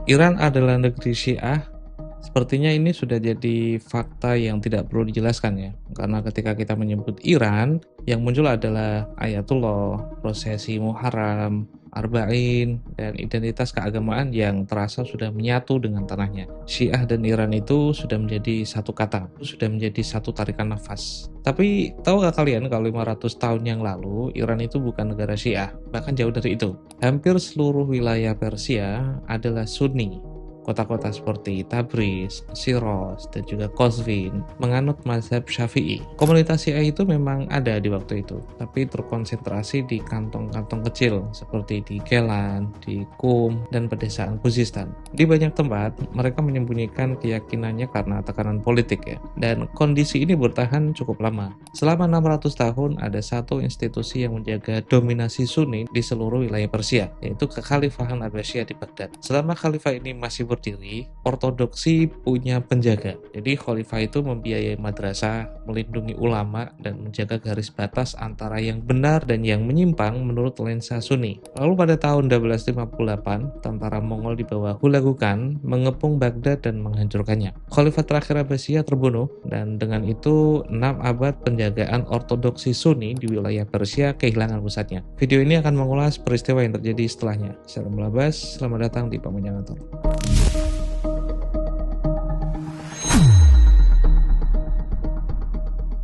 Iran adalah negeri Syiah. Sepertinya ini sudah jadi fakta yang tidak perlu dijelaskan ya. Karena ketika kita menyebut Iran, yang muncul adalah Ayatullah, prosesi Muharram, Arba'in, dan identitas keagamaan yang terasa sudah menyatu dengan tanahnya. Syiah dan Iran itu sudah menjadi satu kata, sudah menjadi satu tarikan nafas. Tapi tahukah kalian kalau 500 tahun yang lalu Iran itu bukan negara Syiah, bahkan jauh dari itu. Hampir seluruh wilayah Persia adalah Sunni. Kota-kota seperti Tabriz, Shiraz, dan juga Qazvin menganut mazhab Syafi'i. Komunitas Syiah itu memang ada di waktu itu, tapi terkonsentrasi di kantong-kantong kecil seperti di Kelan, di Qum, dan pedesaan Khuzistan. Di banyak tempat, mereka menyembunyikan keyakinannya karena tekanan politik ya. Dan kondisi ini bertahan cukup lama. Selama 600 tahun, ada satu institusi yang menjaga dominasi Sunni di seluruh wilayah Persia, yaitu Kekhalifahan Abbasiyah di Baghdad. Selama khalifah ini masih berdiri, ortodoksi punya penjaga. Jadi khalifah itu membiayai madrasah, melindungi ulama, dan menjaga garis batas antara yang benar dan yang menyimpang menurut lensa Sunni. Lalu pada tahun 1258, tentara Mongol di bawah Hulagu Khan mengepung Baghdad dan menghancurkannya. Khalifah terakhir Abbasiyah terbunuh, dan dengan itu 6 abad penjagaan ortodoksi Sunni di wilayah Persia kehilangan pusatnya. Video ini akan mengulas peristiwa yang terjadi setelahnya. Saya Mulabas, selamat datang di Pamanjangator.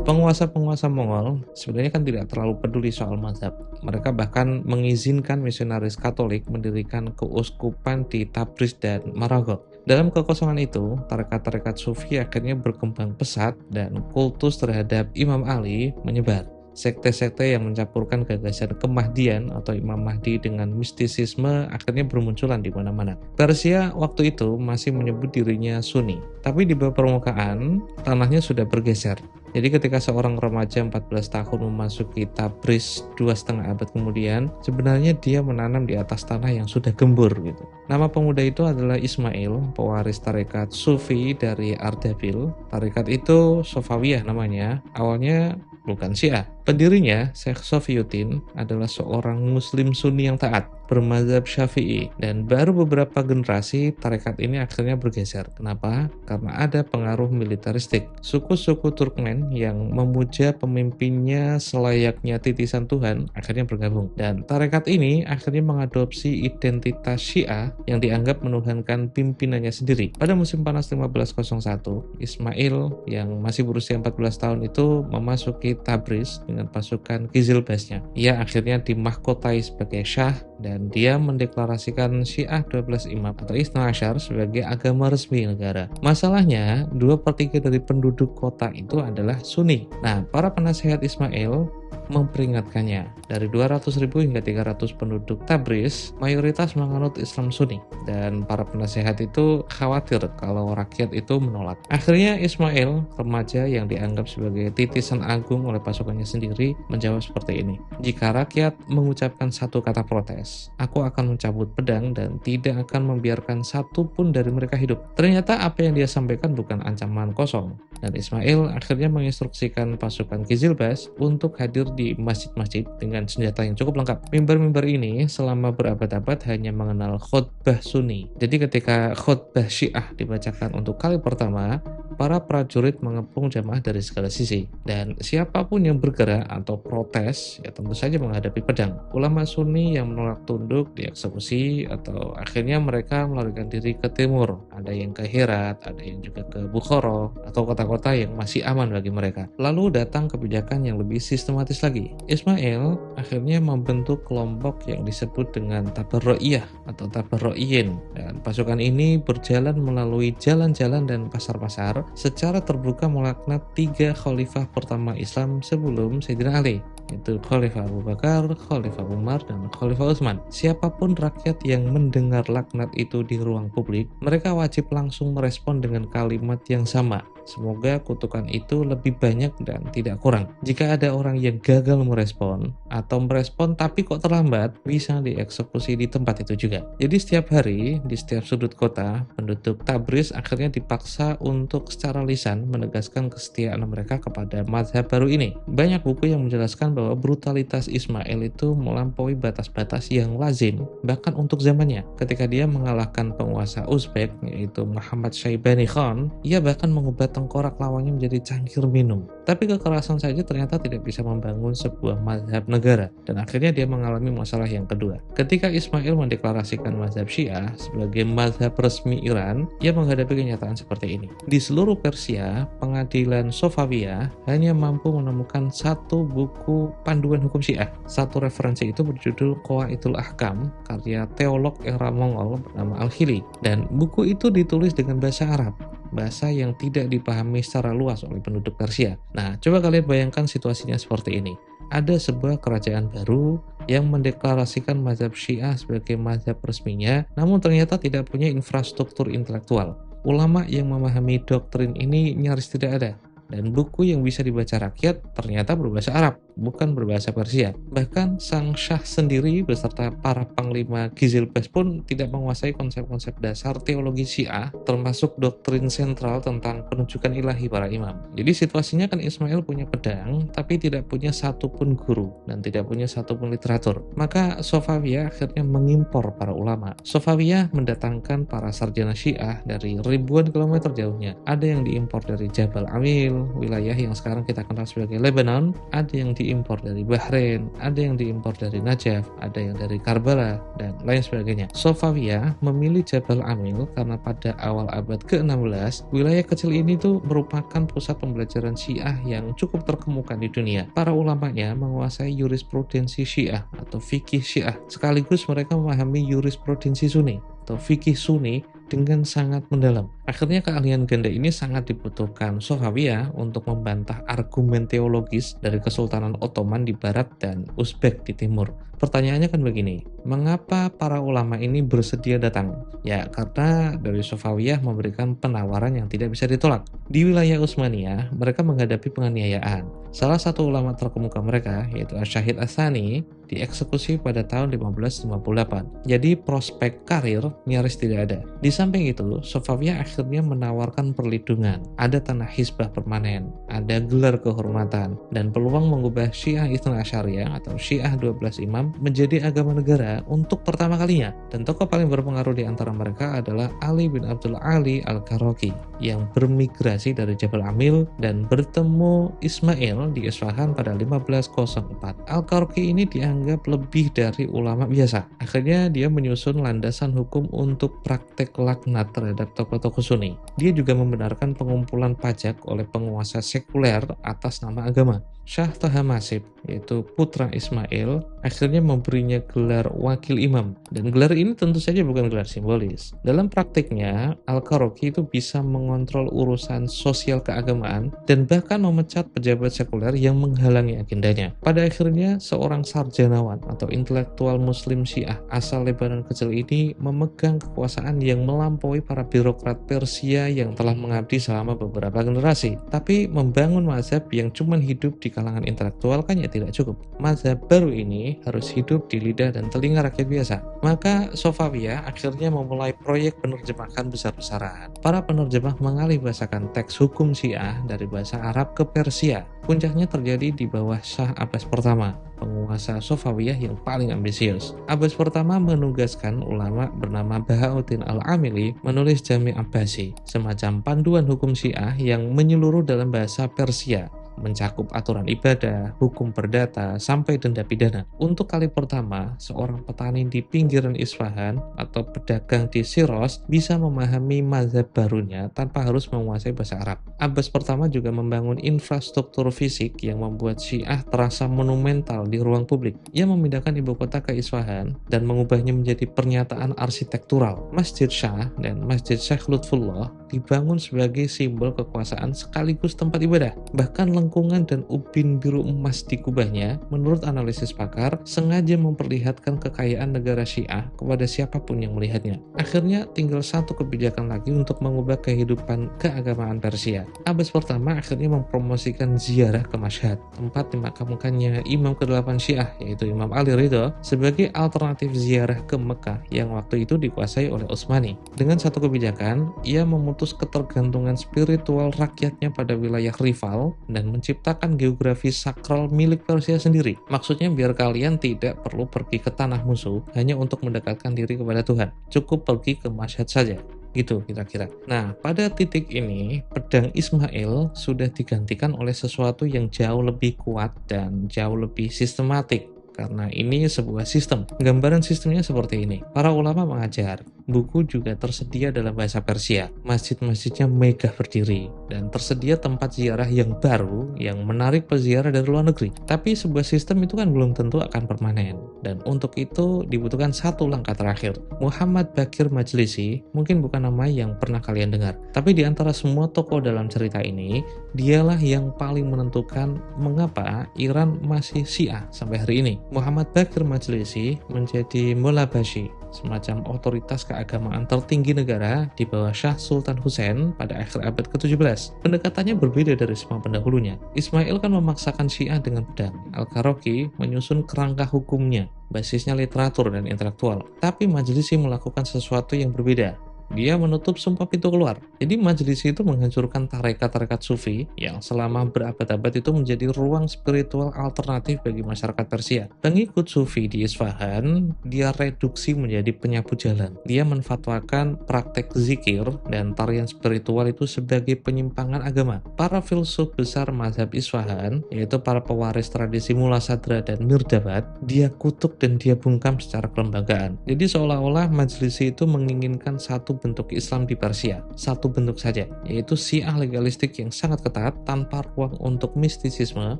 Penguasa-penguasa Mongol sebenarnya kan tidak terlalu peduli soal mazhab. Mereka bahkan mengizinkan misionaris Katolik mendirikan keuskupan di Tabriz dan Maragol. Dalam kekosongan itu, tarekat-tarekat Sufi akhirnya berkembang pesat dan kultus terhadap Imam Ali menyebar. Sekte-sekte yang mencampurkan gagasan kemahdian atau Imam Mahdi dengan mistisisme akhirnya bermunculan di mana-mana. Persia waktu itu masih menyebut dirinya Sunni, tapi di bawah permukaan tanahnya sudah bergeser. Jadi ketika seorang remaja 14 tahun memasuki Tabriz 2,5 abad kemudian, sebenarnya dia menanam di atas tanah yang sudah gembur gitu. Nama pemuda itu adalah Ismail, pewaris tarekat Sufi dari Ardabil. Tarekat itu Sofawiyah namanya, awalnya bukan Syiah. Pendirinya, Syekh Sofiyuddin, adalah seorang muslim Sunni yang taat, bermazhab Syafi'i, dan baru beberapa generasi tarekat ini akhirnya bergeser. Kenapa? Karena ada pengaruh militeristik. Suku-suku Turkmen yang memuja pemimpinnya selayaknya titisan Tuhan akhirnya bergabung. Dan tarekat ini akhirnya mengadopsi identitas Syiah yang dianggap menuhankan pimpinannya sendiri. Pada musim panas 1501, Ismail yang masih berusia 14 tahun itu memasuki Tabriz dengan pasukan Kizilbasnya. Ia akhirnya dimahkotai sebagai syah dan dia mendeklarasikan Syiah 12 Imam atau Itsna Asyar sebagai agama resmi negara. Masalahnya, 2/3 dari penduduk kota itu adalah Sunni. Nah, para penasehat Ismail memperingatkannya. Dari 200.000 hingga 300 penduduk Tabriz, mayoritas menganut Islam Sunni, dan para penasehat itu khawatir kalau rakyat itu menolak. Akhirnya Ismail, remaja yang dianggap sebagai titisan agung oleh pasukannya sendiri, menjawab seperti ini. Jika rakyat mengucapkan satu kata protes, aku akan mencabut pedang dan tidak akan membiarkan satu pun dari mereka hidup. Ternyata apa yang dia sampaikan bukan ancaman kosong, dan Ismail akhirnya menginstruksikan pasukan Kizilbas untuk hadir di masjid-masjid dengan senjata yang cukup lengkap. Mimbar-mimbar ini selama berabad-abad hanya mengenal khutbah Sunni. Jadi ketika khutbah Syiah dibacakan untuk kali pertama, para prajurit mengepung jamaah dari segala sisi, dan siapapun yang bergerak atau protes ya tentu saja menghadapi pedang. Ulama Sunni yang menolak tunduk dieksekusi atau akhirnya mereka melarikan diri ke timur. Ada yang ke Herat, ada yang juga ke Bukhara atau kota-kota yang masih aman bagi mereka. Lalu datang kebijakan yang lebih sistematis lagi. Ismail akhirnya membentuk kelompok yang disebut dengan Tabarro'iyah atau Tabarro'iyin, dan pasukan ini berjalan melalui jalan-jalan dan pasar-pasar secara terbuka melaknat 3 khalifah pertama Islam sebelum Sayyidina Ali, yaitu Khalifah Abu Bakar, Khalifah Umar, dan Khalifah Utsman. Siapapun rakyat yang mendengar laknat itu di ruang publik, mereka wajib langsung merespon dengan kalimat yang sama. Semoga kutukan itu lebih banyak dan tidak kurang. Jika ada orang yang gagal merespon atau merespon tapi kok terlambat, bisa dieksekusi di tempat itu juga. Jadi setiap hari di setiap sudut kota, penduduk Tabriz akhirnya dipaksa untuk secara lisan menegaskan kesetiaan mereka kepada mazhab baru ini. Banyak buku yang menjelaskan bahwa brutalitas Ismail itu melampaui batas-batas yang lazim bahkan untuk zamannya. Ketika dia mengalahkan penguasa Uzbek yaitu Muhammad Syaibani Khan, ia bahkan mengubah tengkorak lawannya menjadi cangkir minum. Tapi kekerasan saja ternyata tidak bisa membangun sebuah mazhab negara, dan akhirnya dia mengalami masalah yang kedua. Ketika Ismail mendeklarasikan mazhab Syiah sebagai mazhab resmi Iran, ia menghadapi kenyataan seperti ini. Di seluruh Persia, pengadilan Safawiyah hanya mampu menemukan satu buku panduan hukum Syiah. Satu referensi itu berjudul Qawaidul Ahkam, karya teolog era Mongol bernama Al-Khili, dan buku itu ditulis dengan bahasa Arab, bahasa yang tidak dipahami secara luas oleh penduduk Persia. Nah, coba kalian bayangkan situasinya seperti ini. Ada sebuah kerajaan baru yang mendeklarasikan mazhab Syiah sebagai mazhab resminya, namun ternyata tidak punya infrastruktur intelektual. Ulama yang memahami doktrin ini nyaris tidak ada. Dan buku yang bisa dibaca rakyat ternyata berbahasa Arab, bukan berbahasa Persia. Bahkan sang Syah sendiri beserta para panglima Gizilbas pun tidak menguasai konsep-konsep dasar teologi Syiah, termasuk doktrin sentral tentang penunjukan ilahi para imam. Jadi situasinya kan Ismail punya pedang, tapi tidak punya satupun guru, dan tidak punya satupun literatur. Maka Safawiyah akhirnya mengimpor para ulama. Safawiyah mendatangkan para sarjana Syiah dari ribuan kilometer jauhnya. Ada yang diimpor dari Jabal Amil, wilayah yang sekarang kita kenal sebagai Lebanon, ada yang diimpor dari Bahrain, ada yang diimpor dari Najaf, ada yang dari Karbala, dan lain sebagainya. Safawiyah memilih Jabal Amil karena pada awal abad ke-16, wilayah kecil ini tuh merupakan pusat pembelajaran Syiah yang cukup terkemuka di dunia. Para ulamanya menguasai jurisprudensi Syiah atau fikih Syiah, sekaligus mereka memahami jurisprudensi Sunni atau fikih Sunni dengan sangat mendalam. Akhirnya keahlian ganda ini sangat dibutuhkan Safawiyah untuk membantah argumen teologis dari Kesultanan Ottoman di barat dan Uzbek di timur. Pertanyaannya kan begini, mengapa para ulama ini bersedia datang? Ya, karena dari Safawiyah memberikan penawaran yang tidak bisa ditolak. Di wilayah Utsmaniyah, mereka menghadapi penganiayaan. Salah satu ulama terkemuka mereka, yaitu Syahid Ats-Tsani, dieksekusi pada tahun 1558. Jadi prospek karir nyaris tidak ada. Di samping itu, Safawiyah akhirnya menawarkan perlindungan. Ada tanah hizbah permanen, ada gelar kehormatan, dan peluang mengubah Syiah Itsna Asyariyah atau Syiah 12 Imam menjadi agama negara untuk pertama kalinya. Dan tokoh paling berpengaruh di antara mereka adalah Ali bin Abdul Ali Al-Karoki yang bermigrasi dari Jabal Amil dan bertemu Ismail di Isfahan pada 1504. Al-Karoki ini dianggap lebih dari ulama biasa. Akhirnya dia menyusun landasan hukum untuk praktek laknat terhadap tokoh-tokoh Sunni. Dia juga membenarkan pengumpulan pajak oleh penguasa sekuler atas nama agama. Syah Tahamasib, yaitu putra Ismail, akhirnya memberinya gelar wakil imam. Dan gelar ini tentu saja bukan gelar simbolis. Dalam praktiknya, Al-Karoki itu bisa mengontrol urusan sosial keagamaan dan bahkan memecat pejabat sekuler yang menghalangi agendanya. Pada akhirnya, seorang sarjanawan atau intelektual muslim Syiah asal Lebanon kecil ini memegang kekuasaan yang melampaui para birokrat Persia yang telah mengabdi selama beberapa generasi. Tapi membangun mazhab yang cuma hidup di kalangan intelektual kan ya tidak cukup. Mazhab baru ini harus hidup di lidah dan telinga rakyat biasa. Maka Safawiyah akhirnya memulai proyek penerjemahan besar-besaran. Para penerjemah mengalihbahasakan teks hukum Syiah dari bahasa Arab ke Persia. Puncaknya terjadi di bawah Syah Abbas pertama, penguasa Safawiyah yang paling ambisius. Abbas pertama menugaskan ulama bernama Bahauddin Al-Amili menulis Jami' Abbasi, semacam panduan hukum Syiah yang menyeluruh dalam bahasa Persia, mencakup aturan ibadah, hukum perdata, sampai denda pidana. Untuk kali pertama, seorang petani di pinggiran Isfahan atau pedagang di Shiraz bisa memahami mazhab barunya tanpa harus menguasai bahasa Arab. Abbas pertama juga membangun infrastruktur fisik yang membuat Syiah terasa monumental di ruang publik. Ia memindahkan ibu kota ke Isfahan dan mengubahnya menjadi pernyataan arsitektural. Masjid Shah dan Masjid Syekh Lutfullah dibangun sebagai simbol kekuasaan sekaligus tempat ibadah. Bahkan lengkungan dan ubin biru emas di kubahnya, menurut analisis pakar, sengaja memperlihatkan kekayaan negara Syiah kepada siapapun yang melihatnya. Akhirnya tinggal satu kebijakan lagi untuk mengubah kehidupan keagamaan Persia. Abbas pertama akhirnya mempromosikan ziarah ke Mashhad, tempat dimakamkannya Imam ke-8 Syiah, yaitu Imam Ali Ridho, sebagai alternatif ziarah ke Mekah yang waktu itu dikuasai oleh Utsmani. Dengan satu kebijakan, ia memutus ketergantungan spiritual rakyatnya pada wilayah rival dan menciptakan geografi sakral milik Persia sendiri. Maksudnya biar kalian tidak perlu pergi ke tanah musuh hanya untuk mendekatkan diri kepada Tuhan. Cukup pergi ke Mashhad saja. Gitu kira-kira. Nah, pada titik ini, pedang Ismail sudah digantikan oleh sesuatu yang jauh lebih kuat dan jauh lebih sistematik. Karena ini sebuah sistem. Gambaran sistemnya seperti ini. Para ulama mengajar, buku juga tersedia dalam bahasa Persia. Masjid-masjidnya megah berdiri, dan tersedia tempat ziarah yang baru yang menarik peziarah dari luar negeri. Tapi sebuah sistem itu kan belum tentu akan permanen. Dan untuk itu dibutuhkan satu langkah terakhir. Muhammad Baqir Majlisi mungkin bukan nama yang pernah kalian dengar. Tapi di antara semua tokoh dalam cerita ini, dialah yang paling menentukan mengapa Iran masih Syiah sampai hari ini. Muhammad Baqir Majlisi menjadi Mullah Bashi, semacam otoritas keagamaan tertinggi negara di bawah Shah Sultan Hussein pada akhir abad ke-17. Pendekatannya berbeda dari semua pendahulunya. Ismail kan memaksakan Syiah dengan pedang. Al-Karoki menyusun kerangka hukumnya, basisnya literatur dan intelektual. Tapi Majlisi melakukan sesuatu yang berbeda. Dia menutup semua pintu keluar. Jadi Majlisi itu menghancurkan tarekat-tarekat sufi yang selama berabad-abad itu menjadi ruang spiritual alternatif bagi masyarakat Persia. Pengikut sufi di Isfahan, dia reduksi menjadi penyapu jalan. Dia menfatwakan praktek zikir dan tarian spiritual itu sebagai penyimpangan agama. Para filsuf besar mazhab Isfahan, yaitu para pewaris tradisi Mula Sadra dan Mirdabad, dia kutuk dan dia bungkam secara kelembagaan. Jadi seolah-olah Majlisi itu menginginkan satu bentuk Islam di Persia, satu bentuk saja, yaitu Syiah legalistik yang sangat ketat, tanpa ruang untuk mistisisme,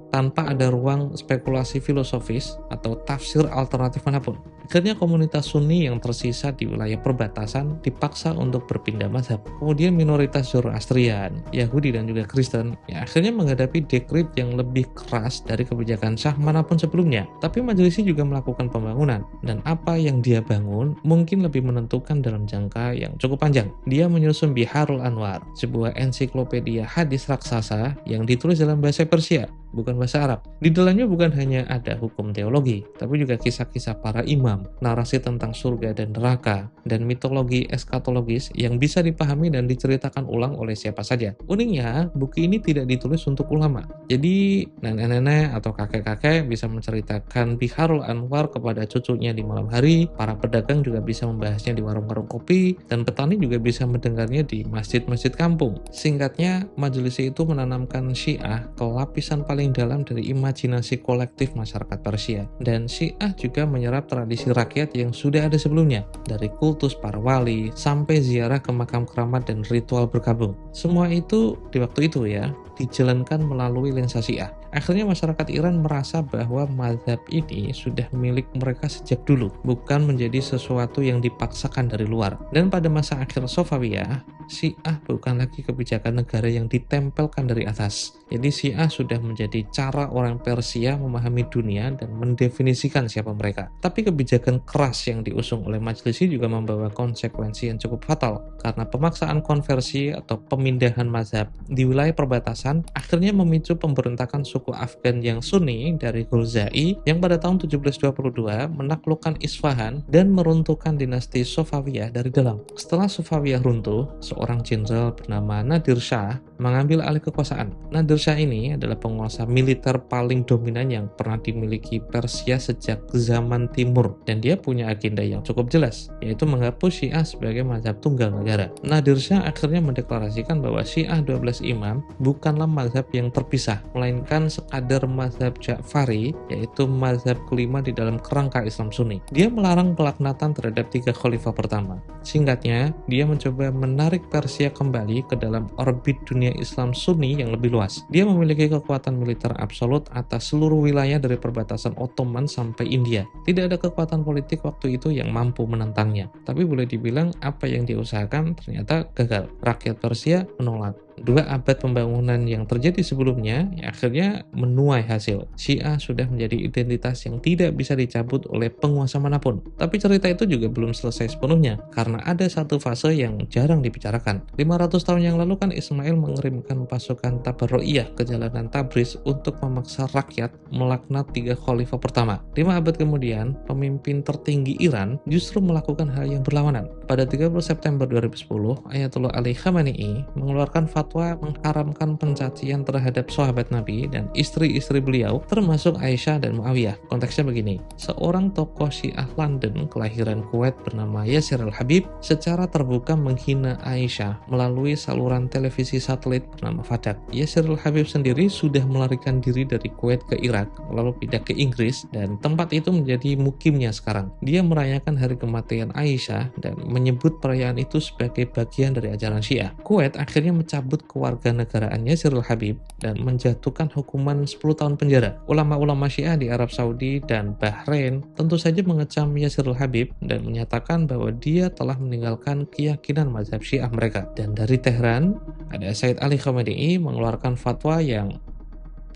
tanpa ada ruang spekulasi filosofis atau tafsir alternatif manapun. Akhirnya komunitas Sunni yang tersisa di wilayah perbatasan dipaksa untuk berpindah mazhab. Kemudian minoritas Zoroastrian, Yahudi dan juga Kristen akhirnya menghadapi dekrit yang lebih keras dari kebijakan Shah manapun sebelumnya. Tapi Majlisi juga melakukan pembangunan, dan apa yang dia bangun mungkin lebih menentukan dalam jangka yang cukup panjang. Dia menyusun Biharul Anwar, sebuah ensiklopedia hadis raksasa yang ditulis dalam bahasa Persia, bukan bahasa Arab. Di dalamnya bukan hanya ada hukum teologi, tapi juga kisah-kisah para imam, narasi tentang surga dan neraka, dan mitologi eskatologis yang bisa dipahami dan diceritakan ulang oleh siapa saja. Uniknya, buku ini tidak ditulis untuk ulama. Jadi, nenek-nenek atau kakek-kakek bisa menceritakan Biharul Anwar kepada cucunya di malam hari, para pedagang juga bisa membahasnya di warung-warung kopi, dan petani juga bisa mendengarnya di masjid-masjid kampung. Singkatnya, Majlisi itu menanamkan Syiah ke lapisan paling dalam dari imajinasi kolektif masyarakat Persia. Dan Syiah juga menyerap tradisi rakyat yang sudah ada sebelumnya, dari kultus para wali sampai ziarah ke makam keramat dan ritual berkabung. Semua itu di waktu itu dijalankan melalui lensa Syiah. Akhirnya masyarakat Iran merasa bahwa mazhab ini sudah milik mereka sejak dulu, bukan menjadi sesuatu yang dipaksakan dari luar. Dan pada masa akhir Safawiyah, Syiah bukan lagi kebijakan negara yang ditempelkan dari atas. Jadi Syiah sudah menjadi cara orang Persia memahami dunia dan mendefinisikan siapa mereka. Tapi kebijakan keras yang diusung oleh Majlisi juga membawa konsekuensi yang cukup fatal, karena pemaksaan konversi atau pemindahan mazhab di wilayah perbatasan akhirnya memicu pemberontakan suku Afgan yang Sunni dari Ghulzai yang pada tahun 1722 menaklukkan Isfahan dan meruntuhkan dinasti Safawiyah dari dalam. Setelah Safawiyah runtuh, seorang jenderal bernama Nadir Shah mengambil alih kekuasaan. Nadir Shah ini adalah penguasa militer paling dominan yang pernah dimiliki Persia sejak zaman Timur, dan dia punya agenda yang cukup jelas, yaitu menghapus Syiah sebagai mazhab tunggal negara. Nadir Shah akhirnya mendeklarasikan bahwa Syiah 12 imam bukanlah mazhab yang terpisah, melainkan sekadar mazhab Ja'fari, yaitu mazhab kelima di dalam kerangka Islam Sunni. Dia melarang pelaknatan terhadap 3 khalifah pertama. Singkatnya, dia mencoba menarik Persia kembali ke dalam orbit dunia dunia Islam Sunni yang lebih luas. Dia memiliki kekuatan militer absolut atas seluruh wilayah dari perbatasan Ottoman sampai India. Tidak ada kekuatan politik waktu itu yang mampu menentangnya. Tapi boleh dibilang apa yang diusahakan ternyata gagal. Rakyat Persia menolak. 2 abad pembangunan yang terjadi sebelumnya akhirnya menuai hasil. Syiah sudah menjadi identitas yang tidak bisa dicabut oleh penguasa manapun. Tapi cerita itu juga belum selesai sepenuhnya, karena ada satu fase yang jarang dibicarakan. 500 tahun yang lalu kan Ismail mengirimkan pasukan Tabarro'iyah ke jalanan Tabriz untuk memaksa rakyat melaknat 3 khalifah pertama. 5 abad kemudian, pemimpin tertinggi Iran justru melakukan hal yang berlawanan. Pada 30 September 2010, Ayatollah Ali Khamenei mengeluarkan fatwa mengharamkan pencacian terhadap sahabat Nabi dan istri-istri beliau, termasuk Aisyah dan Muawiyah. Konteksnya begini, seorang tokoh Syiah London kelahiran Kuwait bernama Yasir al-Habib secara terbuka menghina Aisyah melalui saluran televisi satelit bernama Fadak. Yasir al-Habib sendiri sudah melarikan diri dari Kuwait ke Irak, lalu pindah ke Inggris, dan tempat itu menjadi mukimnya sekarang. Dia merayakan hari kematian Aisyah dan menyebut perayaan itu sebagai bagian dari ajaran Syiah. Kuwait akhirnya mencabut kewarganegaraannya Yasir al-Habib dan menjatuhkan hukuman 10 tahun penjara. Ulama-ulama Syiah di Arab Saudi dan Bahrain tentu saja mengecam Yasir al-Habib dan menyatakan bahwa dia telah meninggalkan keyakinan mazhab Syiah mereka. Dan dari Tehran, ada Sayyid Ali Khamenei mengeluarkan fatwa yang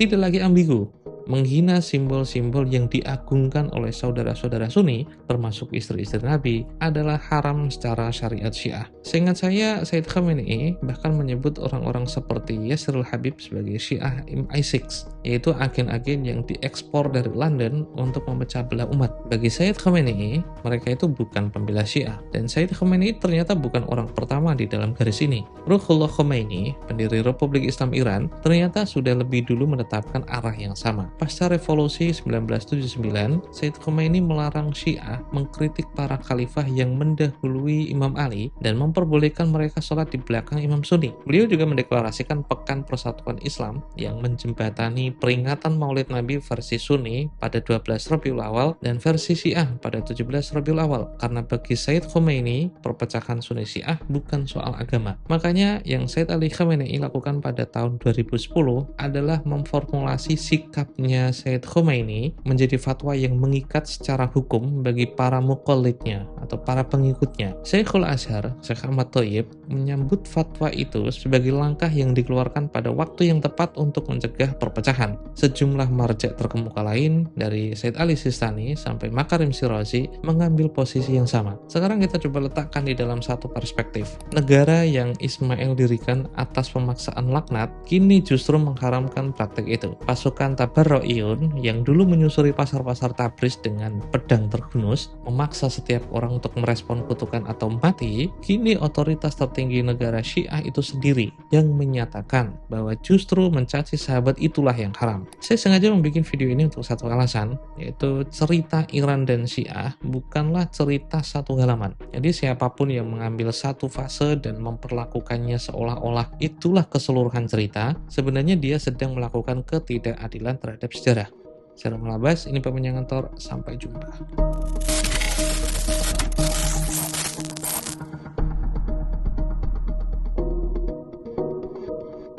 tidak lagi ambigu, menghina simbol-simbol yang diagungkan oleh saudara-saudara Sunni, termasuk istri-istri Nabi, adalah haram secara syariat Syiah. Seingat saya, Sayyid Khamenei bahkan menyebut orang-orang seperti Yasir al-Habib sebagai Syiah MI6, yaitu agen-agen yang diekspor dari London untuk memecah belah umat. Bagi Sayyid Khamenei, mereka itu bukan pembela Syiah, dan Sayyid Khamenei ternyata bukan orang pertama di dalam garis ini. Ruhollah Khomeini, pendiri Republik Islam Iran, ternyata sudah lebih dulu menetapkan arah yang sama. Pasca revolusi 1979, Sayyid Khomeini melarang Syiah mengkritik para khalifah yang mendahului Imam Ali dan memperbolehkan mereka sholat di belakang Imam Sunni. Beliau juga mendeklarasikan Pekan Persatuan Islam yang menjembatani peringatan Maulid Nabi versi Sunni pada 12 Rabiul Awal dan versi Syiah pada 17 Rabiul Awal. Karena bagi Sayyid Khomeini, perpecahan Sunni Syiah bukan soal agama. Makanya yang Sayyid Ali Khamenei lakukan pada tahun 2010 adalah memformulasi sikapnya Sayyid Khomeini menjadi fatwa yang mengikat secara hukum bagi para muqallidnya atau para pengikutnya. Syekhul Azhar, Syekh Ahmad Thayyib, menyambut fatwa itu sebagai langkah yang dikeluarkan pada waktu yang tepat untuk mencegah perpecahan. Sejumlah marja' terkemuka lain dari Sayyid Ali Sistani sampai Makarim Shirazi mengambil posisi yang sama. Sekarang kita coba letakkan di dalam satu perspektif. Negara yang Ismail dirikan atas pemaksaan laknat kini justru mengharamkan praktek itu. Pasukan Tabarro'iyun yang dulu menyusuri pasar-pasar Tabriz dengan pedang terhunus, memaksa setiap orang untuk merespon kutukan atau mati, kini otoritas tertinggi negara Syiah itu sendiri yang menyatakan bahwa justru mencaci sahabat itulah yang haram. Saya sengaja membuat video ini untuk satu alasan, yaitu cerita Iran dan Syiah bukanlah cerita satu halaman. Jadi siapapun yang mengambil satu fase dan memperlakukannya seolah-olah itulah keseluruhan cerita, sebenarnya dia sedang melakukan ketidakadilan terhadap sejarah. Saya Romal Abbas, ini Pemenyangan Tor, sampai jumpa.